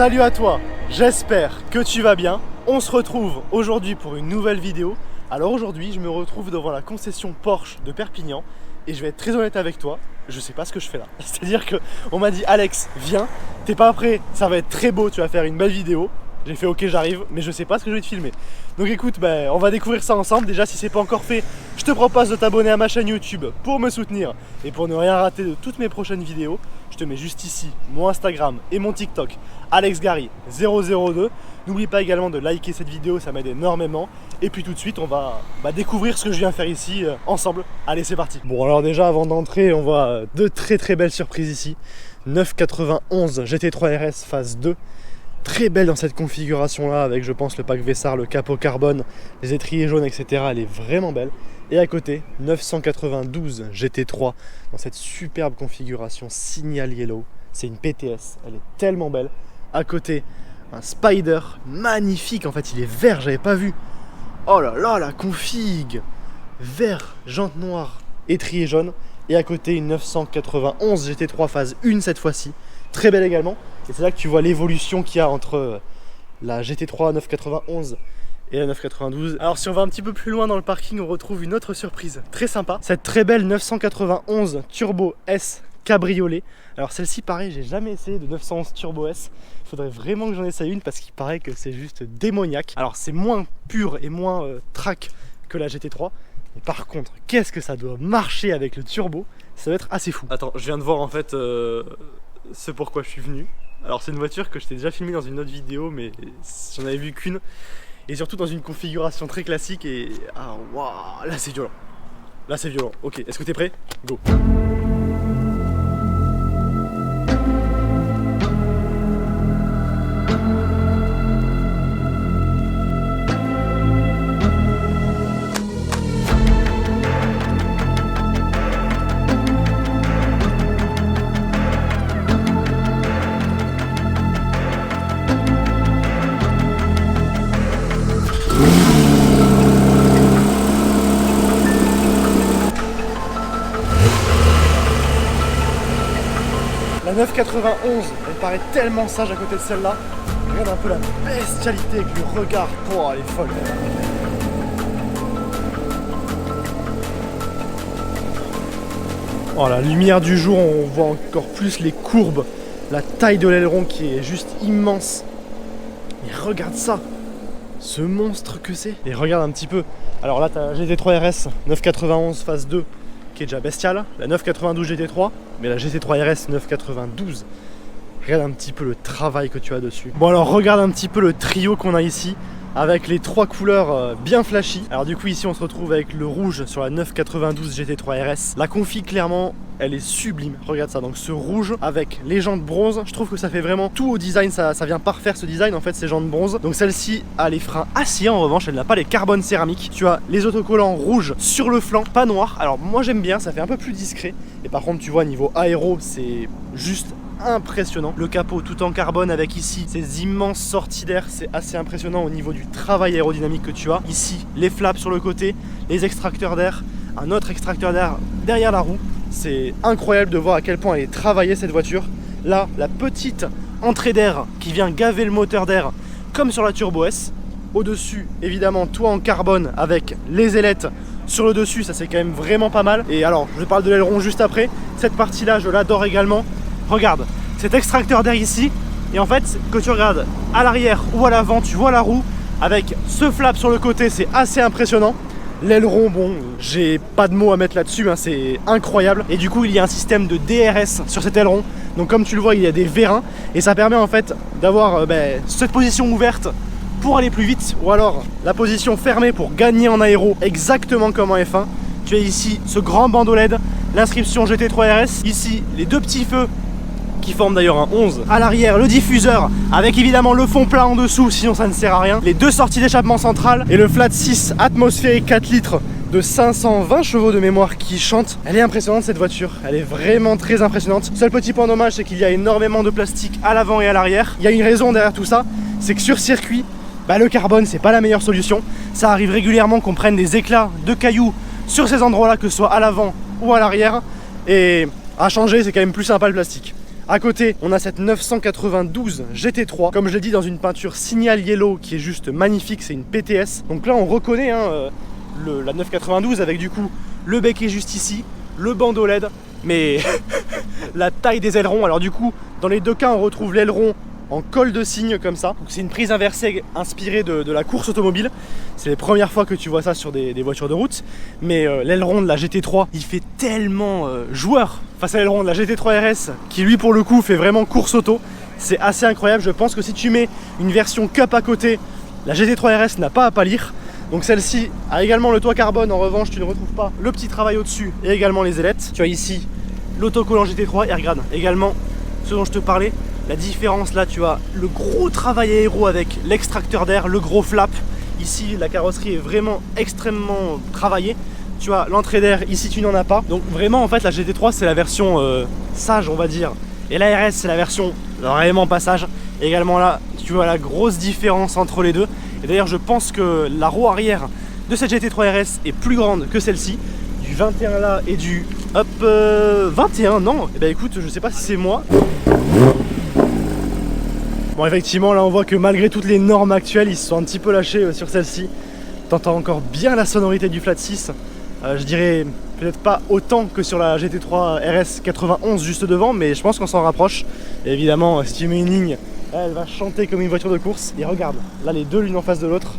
Salut à toi, j'espère que tu vas bien. On se retrouve aujourd'hui pour une nouvelle vidéo. Alors aujourd'hui, je me retrouve devant la concession Porsche de Perpignan et je vais être très honnête avec toi, je sais pas ce que je fais là. C'est-à-dire que on m'a dit Alex, viens, t'es pas prêt, ça va être très beau, tu vas faire une belle vidéo. J'ai fait ok, j'arrive, mais je sais pas ce que je vais te filmer. Donc écoute, on va découvrir ça ensemble. Déjà, si c'est pas encore fait, je te propose de t'abonner à ma chaîne YouTube pour me soutenir et pour ne rien rater de toutes mes prochaines vidéos. Je te mets juste ici mon Instagram et mon TikTok, AlexGary002. N'oublie pas également de liker cette vidéo, ça m'aide énormément. Et puis tout de suite, on va découvrir ce que je viens faire ici ensemble. Allez, c'est parti. Bon, alors déjà, avant d'entrer, on voit deux très belles surprises ici. 991 GT3 RS phase 2. Très belle dans cette configuration là avec je pense le pack Vessar, le capot carbone, les étriers jaunes etc. Elle est vraiment belle. Et à côté 992 GT3 dans cette superbe configuration Signal Yellow. C'est une PTS, elle est tellement belle. À côté un Spider magnifique, en fait il est vert, j'avais pas vu. Oh là là la config, vert, jante noire, étrier jaune. Et à côté une 991 GT3 phase 1 cette fois-ci. Très belle également, et c'est là que tu vois l'évolution qu'il y a entre la GT3 991 et la 992. Alors si on va un petit peu plus loin dans le parking, on retrouve une autre surprise très sympa. Cette très belle 991 Turbo S Cabriolet. Alors celle-ci pareil, j'ai jamais essayé de 911 Turbo S. Il faudrait vraiment que j'en essaye une parce qu'il paraît que c'est juste démoniaque. Alors c'est moins pur et moins track que la GT3. Mais par contre, qu'est-ce que ça doit marcher avec le turbo, ça doit être assez fou. Attends, je viens de voir en fait ce pourquoi je suis venu. Alors c'est une voiture que je t'ai déjà filmée dans une autre vidéo, mais j'en avais vu qu'une. Et surtout dans une configuration très classique et... Ah waouh, là c'est violent. Là c'est violent. Ok, est-ce que t'es prêt? Go. La 991, elle paraît tellement sage à côté de celle-là. Regarde un peu la bestialité avec le regard. Oh, elle est folle. Oh, la lumière du jour, on voit encore plus les courbes, la taille de l'aileron qui est juste immense. Et regarde ça, ce monstre que c'est. Et regarde un petit peu. Alors là, t'as la GT3 RS 991 phase 2. Qui est déjà bestiale, la 992 GT3, mais la GT3 RS 992, regarde un petit peu le travail que tu as dessus. Bon alors regarde un petit peu le trio qu'on a ici, avec les trois couleurs bien flashy. Alors du coup ici on se retrouve avec le rouge sur la 992 GT3 RS. La config clairement elle est sublime, regarde ça, donc ce rouge avec les jantes bronze, je trouve que ça fait vraiment tout au design, ça vient parfaire ce design en fait, ces jantes bronze. Donc celle-ci a les freins acier en revanche, elle n'a pas les carbone céramique. Tu as les autocollants rouges sur le flanc, pas noir. Alors moi j'aime bien, ça fait un peu plus discret. Et par contre tu vois niveau aéro c'est juste impressionnant. Le capot tout en carbone avec ici ces immenses sorties d'air, c'est assez impressionnant au niveau du travail aérodynamique que tu as. Ici les flaps sur le côté, les extracteurs d'air, un autre extracteur d'air derrière la roue. C'est incroyable de voir à quel point elle est travaillée cette voiture. Là, la petite entrée d'air qui vient gaver le moteur d'air comme sur la Turbo S. Au-dessus, évidemment, toit en carbone avec les ailettes sur le dessus, ça c'est quand même vraiment pas mal. Et alors, je parle de l'aileron juste après. Cette partie-là, je l'adore également. Regarde, cet extracteur d'air ici. Et en fait, que tu regardes à l'arrière ou à l'avant, tu vois la roue avec ce flap sur le côté, c'est assez impressionnant. L'aileron, bon, j'ai pas de mots à mettre là-dessus, hein, c'est incroyable. Et du coup, il y a un système de DRS sur cet aileron. Donc comme tu le vois, il y a des vérins. Et ça permet en fait d'avoir cette position ouverte pour aller plus vite. Ou alors la position fermée pour gagner en aéro, exactement comme en F1. Tu as ici ce grand bandeau LED, l'inscription GT3 RS. Ici, les deux petits feux qui forment d'ailleurs un 11. À l'arrière, le diffuseur avec évidemment le fond plat en dessous, sinon ça ne sert à rien. Les deux sorties d'échappement centrales et le flat 6 atmosphérique 4 litres de 520 chevaux de mémoire qui chante. Elle est impressionnante cette voiture, elle est vraiment très impressionnante. Seul petit point dommage, c'est qu'il y a énormément de plastique à l'avant et à l'arrière. Il y a une raison derrière tout ça, c'est que sur circuit, le carbone c'est pas la meilleure solution. Ça arrive régulièrement qu'on prenne des éclats de cailloux sur ces endroits là, que ce soit à l'avant ou à l'arrière. Et à changer, c'est quand même plus sympa le plastique. À côté, on a cette 992 GT3, comme je l'ai dit, dans une peinture Signal Yellow qui est juste magnifique, c'est une PTS. Donc là, on reconnaît la 992 avec du coup le bec est juste ici, le bandeau LED, mais la taille des ailerons. Alors du coup, dans les deux cas, on retrouve l'aileron en col de cygne comme ça. C'est une prise inversée inspirée de la course automobile. C'est les premières fois que tu vois ça sur des voitures de route. Mais l'aileron de la GT3, il fait tellement joueur face à l'aileron de la GT3 RS qui lui pour le coup fait vraiment course auto. C'est assez incroyable. Je pense que si tu mets une version Cup à côté, la GT3 RS n'a pas à pâlir. Donc celle-ci a également le toit carbone. En revanche, tu ne retrouves pas le petit travail au-dessus et également les ailettes. Tu as ici l'autocollant GT3 Airgrad. Également ce dont je te parlais. La différence là, tu as le gros travail aéro avec l'extracteur d'air, le gros flap. Ici, la carrosserie est vraiment extrêmement travaillée. Tu as l'entrée d'air, ici tu n'en as pas. Donc vraiment, en fait, la GT3 c'est la version sage, on va dire. Et la RS c'est la version vraiment pas sage. Et également là, tu vois la grosse différence entre les deux. Et d'ailleurs, je pense que la roue arrière de cette GT3 RS est plus grande que celle-ci. Du 21 là et du 21, non. Et bah écoute, je sais pas si c'est moi. Bon, effectivement, là on voit que malgré toutes les normes actuelles, ils se sont un petit peu lâchés sur celle-ci. T'entends encore bien la sonorité du flat 6. Je dirais peut-être pas autant que sur la GT3 RS 91 juste devant, mais je pense qu'on s'en rapproche. Et évidemment, si tu mets une ligne, elle va chanter comme une voiture de course. Et regarde, là les deux l'une en face de l'autre,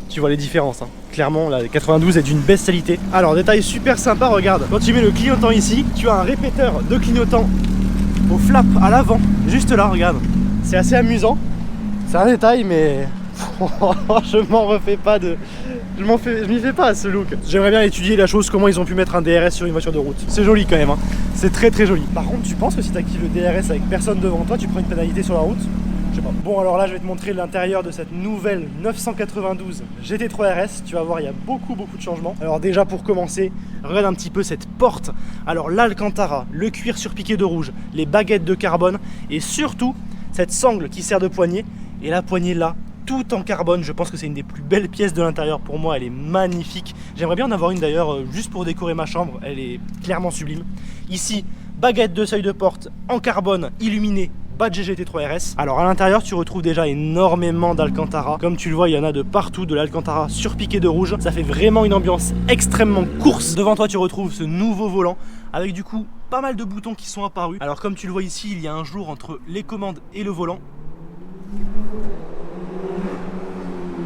tu vois les différences. Clairement, la 92 est d'une bestialité. Alors, détail super sympa, regarde. Quand tu mets le clignotant ici, tu as un répéteur de clignotant au flap à l'avant, juste là, regarde. C'est assez amusant, c'est un détail, mais je m'en refais pas de... Je m'y fais pas à ce look. J'aimerais bien étudier la chose, comment ils ont pu mettre un DRS sur une voiture de route. C'est joli quand même, c'est très très joli. Par contre, tu penses que si tu actives le DRS avec personne devant toi, tu prends une pénalité sur la route? Je sais pas. Bon, alors là, je vais te montrer l'intérieur de cette nouvelle 992 GT3 RS. Tu vas voir, il y a beaucoup de changements. Alors déjà, pour commencer, regarde un petit peu cette porte. Alors l'Alcantara, le cuir surpiqué de rouge, les baguettes de carbone et surtout cette sangle qui sert de poignée. Et la poignée là, tout en carbone. Je pense que c'est une des plus belles pièces de l'intérieur. Pour moi, elle est magnifique. J'aimerais bien en avoir une d'ailleurs, juste pour décorer ma chambre. Elle est clairement sublime. Ici, baguette de seuil de porte en carbone illuminée, badge GT3 RS. Alors à l'intérieur, tu retrouves déjà énormément d'Alcantara. Comme tu le vois, il y en a de partout, de l'Alcantara surpiqué de rouge. Ça fait vraiment une ambiance extrêmement course. Devant toi, tu retrouves ce nouveau volant avec du coup pas mal de boutons qui sont apparus. Alors comme tu le vois ici, il y a un jour entre les commandes et le volant.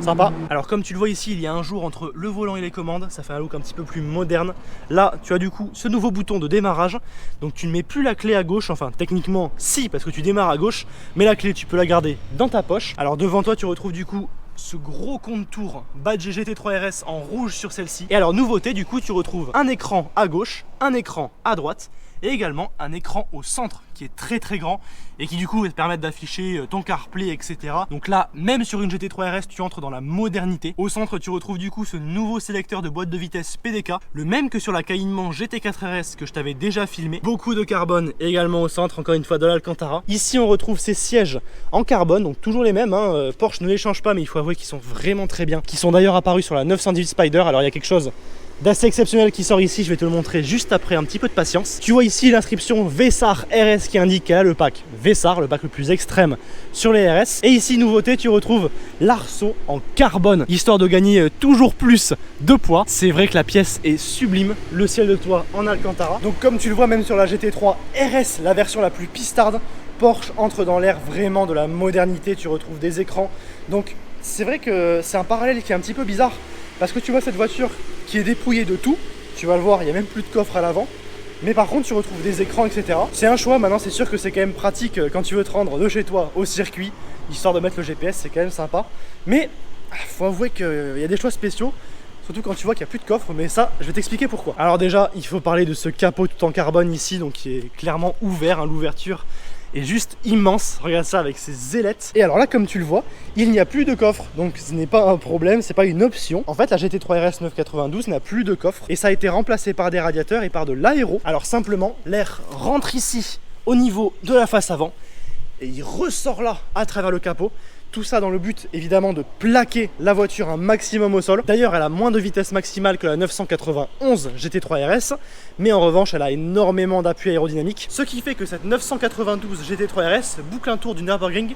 Sympa. Alors comme tu le vois ici, il y a un jour entre le volant et les commandes. Ça fait un look un petit peu plus moderne. Là, tu as du coup ce nouveau bouton de démarrage. Donc tu ne mets plus la clé à gauche. Enfin, techniquement, si, parce que tu démarres à gauche. Mais la clé, tu peux la garder dans ta poche. Alors devant toi, tu retrouves du coup ce gros contour badge GT3 RS en rouge sur celle-ci. Et alors nouveauté, du coup, tu retrouves un écran à gauche, un écran à droite. Et également un écran au centre qui est très très grand et qui du coup va te permettre d'afficher ton CarPlay, etc. Donc là, même sur une GT3 RS, tu entres dans la modernité. Au centre, tu retrouves du coup ce nouveau sélecteur de boîte de vitesse PDK, le même que sur la Cayman GT4 RS que je t'avais déjà filmé. Beaucoup de carbone également au centre, encore une fois de l'Alcantara. Ici, on retrouve ces sièges en carbone, donc toujours les mêmes. Porsche ne les change pas, mais il faut avouer qu'ils sont vraiment très bien. Qui sont d'ailleurs apparus sur la 918 Spider. Alors il y a quelque chose d'assez exceptionnel qui sort ici, je vais te le montrer juste après, un petit peu de patience. Tu vois ici l'inscription Vessar RS qui indique qu'elle a le pack Vessar, le pack le plus extrême sur les RS. Et ici, nouveauté, tu retrouves l'arceau en carbone, histoire de gagner toujours plus de poids. C'est vrai que la pièce est sublime, le ciel de toit en Alcantara. Donc comme tu le vois, même sur la GT3 RS, la version la plus pistarde, Porsche entre dans l'ère vraiment de la modernité, tu retrouves des écrans. Donc c'est vrai que c'est un parallèle qui est un petit peu bizarre, parce que tu vois cette voiture qui est dépouillée de tout, tu vas le voir, il n'y a même plus de coffre à l'avant, mais par contre tu retrouves des écrans, etc. C'est un choix. Maintenant c'est sûr que c'est quand même pratique quand tu veux te rendre de chez toi au circuit, histoire de mettre le GPS, c'est quand même sympa. Mais faut avouer qu'il y a des choix spéciaux, surtout quand tu vois qu'il n'y a plus de coffre, mais ça, je vais t'expliquer pourquoi. Alors déjà, il faut parler de ce capot tout en carbone ici, donc qui est clairement ouvert, l'ouverture est juste immense, regarde ça avec ses ailettes. Et alors là, comme tu le vois, il n'y a plus de coffre, donc ce n'est pas un problème, c'est pas une option. En fait, la GT3 RS 992 n'a plus de coffre et ça a été remplacé par des radiateurs et par de l'aéro. Alors simplement, l'air rentre ici au niveau de la face avant et il ressort là à travers le capot. Tout ça dans le but évidemment de plaquer la voiture un maximum au sol. D'ailleurs elle a moins de vitesse maximale que la 991 GT3 RS, mais en revanche elle a énormément d'appui aérodynamique. Ce qui fait que cette 992 GT3 RS boucle un tour du Nürburgring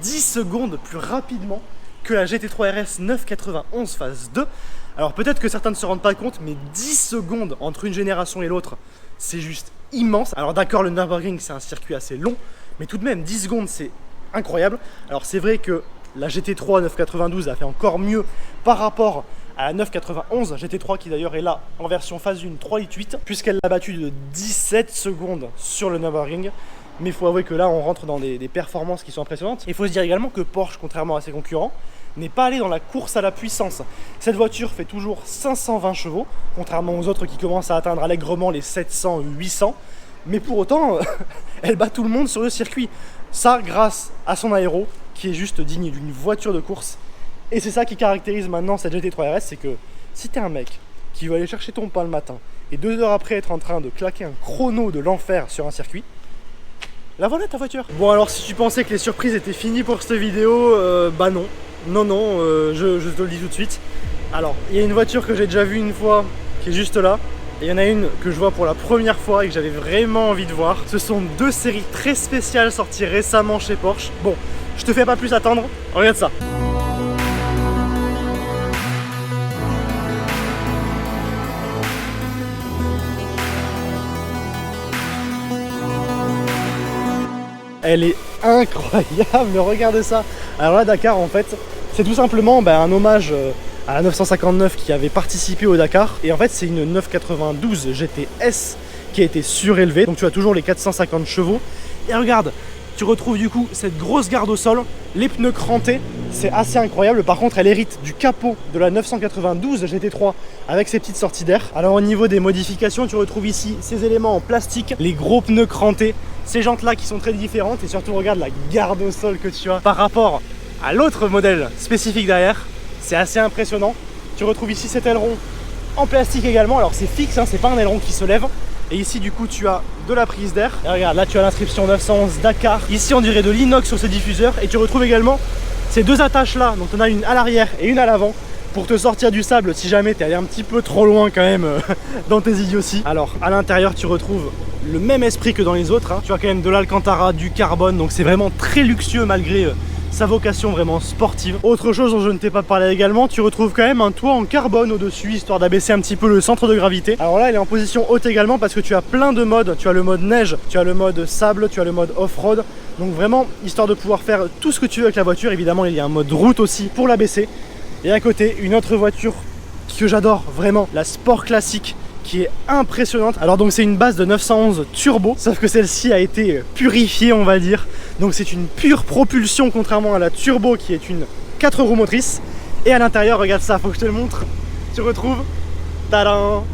10 secondes plus rapidement que la GT3 RS 991 phase 2. Alors peut-être que certains ne se rendent pas compte, mais 10 secondes entre une génération et l'autre, c'est juste immense. Alors d'accord, le Nürburgring c'est un circuit assez long, mais tout de même 10 secondes c'est incroyable. Alors c'est vrai que la GT3 992 a fait encore mieux par rapport à la 991 GT3 qui d'ailleurs est là en version phase 1 3.8 puisqu'elle l'a battu de 17 secondes sur le Nürburgring. Mais il faut avouer que là on rentre dans des performances qui sont impressionnantes. Il faut se dire également que Porsche, contrairement à ses concurrents, n'est pas allé dans la course à la puissance. Cette voiture fait toujours 520 chevaux, contrairement aux autres qui commencent à atteindre allègrement les 700 ou 800. Mais pour autant, elle bat tout le monde sur le circuit. Ça grâce à son aéro qui est juste digne d'une voiture de course. Et c'est ça qui caractérise maintenant cette GT3 RS, c'est que si t'es un mec qui veut aller chercher ton pain le matin et 2 heures après être en train de claquer un chrono de l'enfer sur un circuit, la voilà ta voiture. Bon alors si tu pensais que les surprises étaient finies pour cette vidéo, bah non. Non, je te le dis tout de suite. Alors, il y a une voiture que j'ai déjà vue une fois qui est juste là. Et il y en a une que je vois pour la première fois et que j'avais vraiment envie de voir. Ce sont 2 séries très spéciales sorties récemment chez Porsche. Bon, je te fais pas plus attendre, regarde ça. Elle est incroyable, regarde ça. Alors là, Dakar en fait, c'est tout simplement un hommage à la 959 qui avait participé au Dakar. Et en fait c'est une 992 GTS qui a été surélevée, donc tu as toujours les 450 chevaux. Et regarde, tu retrouves du coup cette grosse garde au sol, les pneus crantés, c'est assez incroyable. Par contre elle hérite du capot de la 992 GT3 avec ses petites sorties d'air. Alors au niveau des modifications, tu retrouves ici ces éléments en plastique, les gros pneus crantés, ces jantes là qui sont très différentes, et surtout regarde la garde au sol que tu as par rapport à l'autre modèle spécifique derrière. C'est assez impressionnant. Tu retrouves ici cet aileron en plastique également. Alors c'est fixe, hein, c'est pas un aileron qui se lève. Et ici du coup tu as de la prise d'air. Et regarde, là tu as l'inscription 911 Dakar. Ici on dirait de l'inox sur ce diffuseur. Et tu retrouves également ces 2 attaches là. Donc on a une à l'arrière et une à l'avant pour te sortir du sable si jamais tu es allé un petit peu trop loin quand même dans tes idioties. Alors à l'intérieur tu retrouves le même esprit que dans les autres, hein. Tu as quand même de l'Alcantara, du carbone. Donc c'est vraiment très luxueux malgré sa vocation vraiment sportive. Autre chose dont je ne t'ai pas parlé également, tu retrouves quand même un toit en carbone au-dessus, histoire d'abaisser un petit peu le centre de gravité. Alors là, il est en position haute également parce que tu as plein de modes. Tu as le mode neige, tu as le mode sable, tu as le mode off-road. Donc vraiment, histoire de pouvoir faire tout ce que tu veux avec la voiture. Évidemment, il y a un mode route aussi pour l'abaisser. Et à côté, une autre voiture que j'adore vraiment, la Sport Classique, qui est impressionnante. Alors donc c'est une base de 911 turbo, sauf que celle-ci a été purifiée on va dire. Donc c'est une pure propulsion contrairement à la turbo qui est une 4 roues motrices. Et à l'intérieur, regarde ça, faut que je te le montre. Tu retrouves, tadam,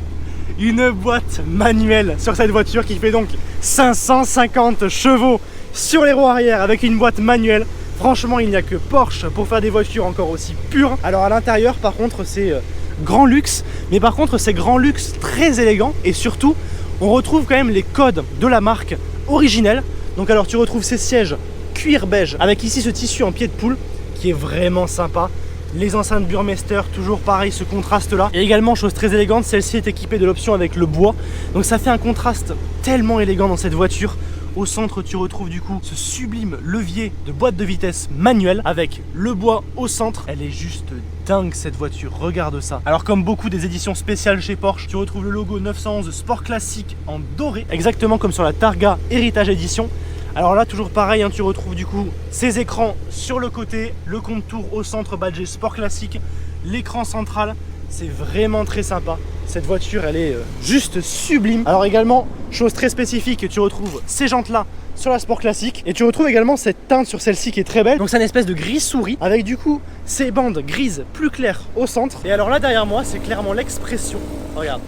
une boîte manuelle sur cette voiture qui fait donc 550 chevaux sur les roues arrière avec une boîte manuelle. Franchement, il n'y a que Porsche pour faire des voitures encore aussi pures. Alors à l'intérieur par contre c'est grand luxe, mais par contre c'est grand luxe très élégant, et surtout on retrouve quand même les codes de la marque originelle. Donc alors tu retrouves ces sièges cuir beige avec ici ce tissu en pied de poule qui est vraiment sympa. Les enceintes Burmester, toujours pareil, ce contraste là. Et également, chose très élégante, celle-ci est équipée de l'option avec le bois, donc ça fait un contraste tellement élégant dans cette voiture. Au centre, tu retrouves du coup ce sublime levier de boîte de vitesse manuelle avec le bois au centre. Elle est juste dingue cette voiture, regarde ça. Alors comme beaucoup des éditions spéciales chez Porsche, tu retrouves le logo 911 Sport Classique en doré, exactement comme sur la Targa Heritage Edition. Alors là, toujours pareil, hein, tu retrouves du coup ces écrans sur le côté, le contour au centre badgé Sport Classique, l'écran central. C'est vraiment très sympa. Cette voiture, elle est juste sublime. Alors également, chose très spécifique, tu retrouves ces jantes là sur la Sport Classique. Et tu retrouves également cette teinte sur celle-ci qui est très belle. Donc c'est une espèce de gris souris avec du coup ces bandes grises plus claires au centre. Et alors là derrière moi, c'est clairement l'expression, regarde,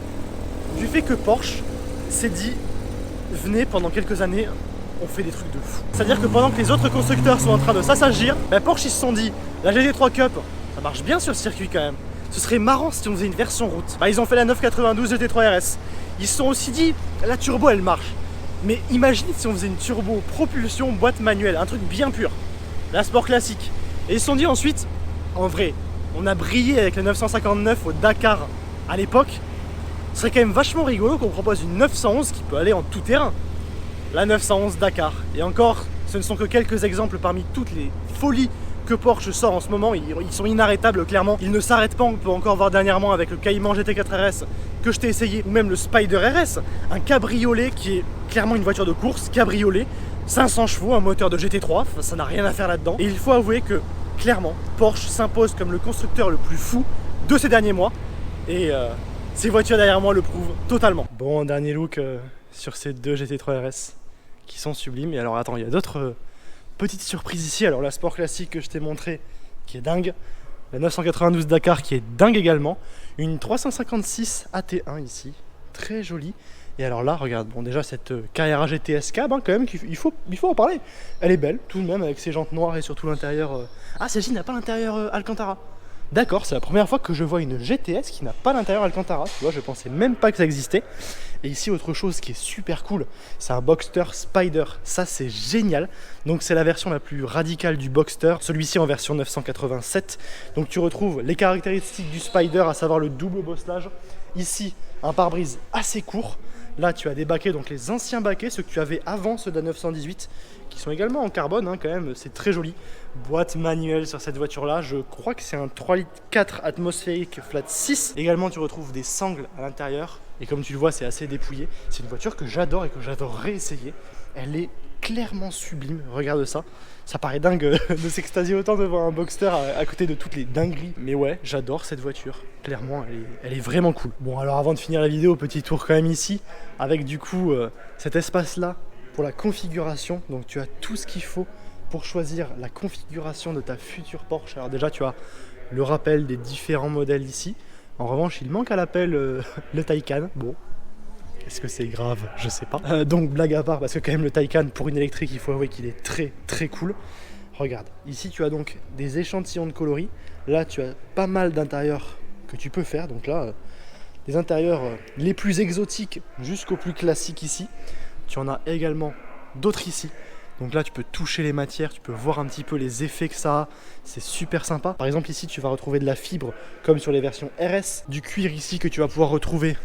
du fait que Porsche s'est dit, venez pendant quelques années, on fait des trucs de fou. C'est-à-dire que pendant que les autres constructeurs sont en train de s'assagir, Porsche ils se sont dit, la GT3 Cup, ça marche bien sur le circuit quand même. Ce serait marrant si on faisait une version route. Ils ont fait la 992 GT3 RS. Ils se sont aussi dit, la turbo elle marche. Mais imagine si on faisait une turbo propulsion boîte manuelle, un truc bien pur. La Sport Classique. Et ils se sont dit ensuite, en vrai, on a brillé avec la 959 au Dakar à l'époque, ce serait quand même vachement rigolo qu'on propose une 911 qui peut aller en tout terrain. La 911 Dakar. Et encore, ce ne sont que quelques exemples parmi toutes les folies que Porsche sort en ce moment. Ils sont inarrêtables, clairement. Ils ne s'arrêtent pas. On peut encore voir dernièrement avec le Cayman GT4 RS que je t'ai essayé, ou même le Spider RS, un cabriolet qui est clairement une voiture de course, cabriolet, 500 chevaux, un moteur de GT3, ça n'a rien à faire là-dedans. Et il faut avouer que, clairement, Porsche s'impose comme le constructeur le plus fou de ces derniers mois. Et ces voitures derrière moi le prouvent totalement. Bon, dernier look sur ces deux GT3 RS qui sont sublimes. Et alors attends, il y a d'autres petites surprises ici. Alors la Sport Classique que je t'ai montré qui est dingue, la 992 Dakar qui est dingue également, une 356 AT1 ici, très jolie. Et alors là, regarde, bon déjà cette Carrera GTS Cab, hein, quand même, il faut en parler. Elle est belle, tout de même, avec ses jantes noires et surtout l'intérieur. Ah, celle-ci n'a pas l'intérieur Alcantara. D'accord, c'est la première fois que je vois une GTS qui n'a pas l'intérieur Alcantara. Tu vois, je pensais même pas que ça existait. Et ici, autre chose qui est super cool, c'est un Boxster Spider. Ça, c'est génial. Donc, c'est la version la plus radicale du Boxster. Celui-ci en version 987. Donc, tu retrouves les caractéristiques du Spider, à savoir le double bosselage. Ici, un pare-brise assez court. Là, tu as des baquets, donc les anciens baquets, ceux que tu avais avant ceux de la 918, qui sont également en carbone, hein, quand même, c'est très joli. Boîte manuelle sur cette voiture-là, je crois que c'est un 3,4 litres atmosphérique flat 6. Également, tu retrouves des sangles à l'intérieur, et comme tu le vois, c'est assez dépouillé. C'est une voiture que j'adore et que j'adorerais essayer. Elle est clairement sublime, regarde ça. Ça paraît dingue de s'extasier autant devant un Boxster à côté de toutes les dingueries. Mais ouais, j'adore cette voiture. Clairement, elle est vraiment cool. Bon, alors avant de finir la vidéo, petit tour quand même ici, avec du coup cet espace-là pour la configuration. Donc tu as tout ce qu'il faut pour choisir la configuration de ta future Porsche. Alors déjà, tu as le rappel des différents modèles ici. En revanche, il manque à l'appel le Taycan. Bon. Est-ce que c'est grave? Je sais pas. Donc blague à part, parce que quand même le Taycan pour une électrique, il faut avouer qu'il est très très cool. Regarde, ici tu as donc des échantillons de coloris. Là tu as pas mal d'intérieurs que tu peux faire. Donc là, des intérieurs les plus exotiques jusqu'aux plus classiques ici. Tu en as également d'autres ici. Donc là tu peux toucher les matières, tu peux voir un petit peu les effets que ça a. C'est super sympa. Par exemple ici tu vas retrouver de la fibre comme sur les versions RS. Du cuir ici que tu vas pouvoir retrouver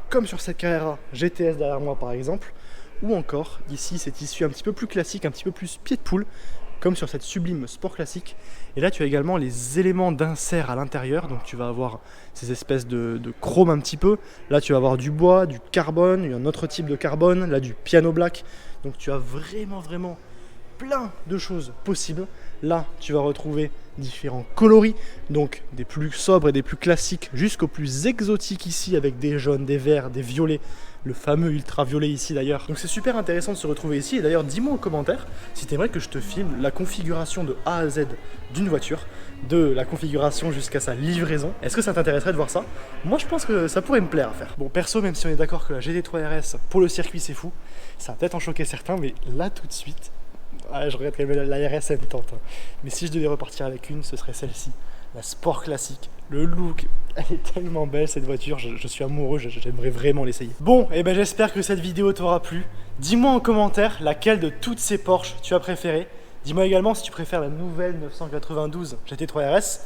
comme sur cette Carrera GTS derrière moi par exemple, ou encore ici ces tissus un petit peu plus classiques, un petit peu plus pied de poule, comme sur cette sublime Sport Classique. Et là tu as également les éléments d'insert à l'intérieur, donc tu vas avoir ces espèces de chrome un petit peu. Là tu vas avoir du bois, du carbone, un autre type de carbone, là du piano black. Donc tu as vraiment plein de choses possibles. Là tu vas retrouver différents coloris, donc des plus sobres et des plus classiques jusqu'aux plus exotiques ici avec des jaunes, des verts, des violets, le fameux ultraviolet ici d'ailleurs. Donc c'est super intéressant de se retrouver ici. Et d'ailleurs dis-moi en commentaire si t'aimerais que je te filme la configuration de A à Z d'une voiture, de la configuration jusqu'à sa livraison. Est-ce que ça t'intéresserait de voir ça? Moi je pense que ça pourrait me plaire à faire. Bon, perso, même si on est d'accord que la GT3 RS pour le circuit c'est fou, ça va peut-être en choquer certains, mais là tout de suite, je regarde quand même la RS, elle me tente, hein. Mais si je devais repartir avec une, ce serait celle-ci, la Sport Classique. Le look, elle est tellement belle cette voiture, je suis amoureux, j'aimerais vraiment l'essayer. Bon, et ben j'espère que cette vidéo t'aura plu. Dis-moi en commentaire laquelle de toutes ces Porsche tu as préféré. Dis-moi également si tu préfères la nouvelle 992 GT3 RS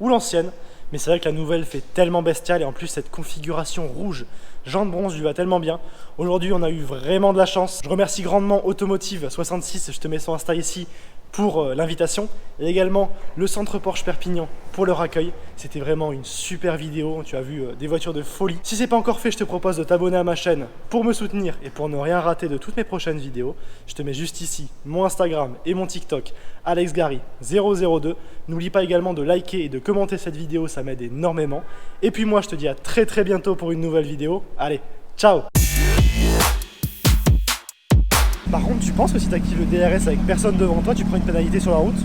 ou l'ancienne. Mais c'est vrai que la nouvelle fait tellement bestiale et en plus cette configuration rouge, jante bronze lui va tellement bien. Aujourd'hui on a eu vraiment de la chance. Je remercie grandement Automotive 66, je te mets son Insta ici pour l'invitation. Et également le centre Porsche Perpignan pour leur accueil. C'était vraiment une super vidéo, tu as vu des voitures de folie. Si c'est pas encore fait, je te propose de t'abonner à ma chaîne pour me soutenir et pour ne rien rater de toutes mes prochaines vidéos. Je te mets juste ici mon Instagram et mon TikTok, AlexGary002. N'oublie pas également de liker et de commenter cette vidéo, ça m'aide énormément. Et puis moi je te dis à très bientôt pour une nouvelle vidéo. Allez, ciao! Par contre, tu penses que si tu actives le DRS avec personne devant toi, tu prends une pénalité sur la route?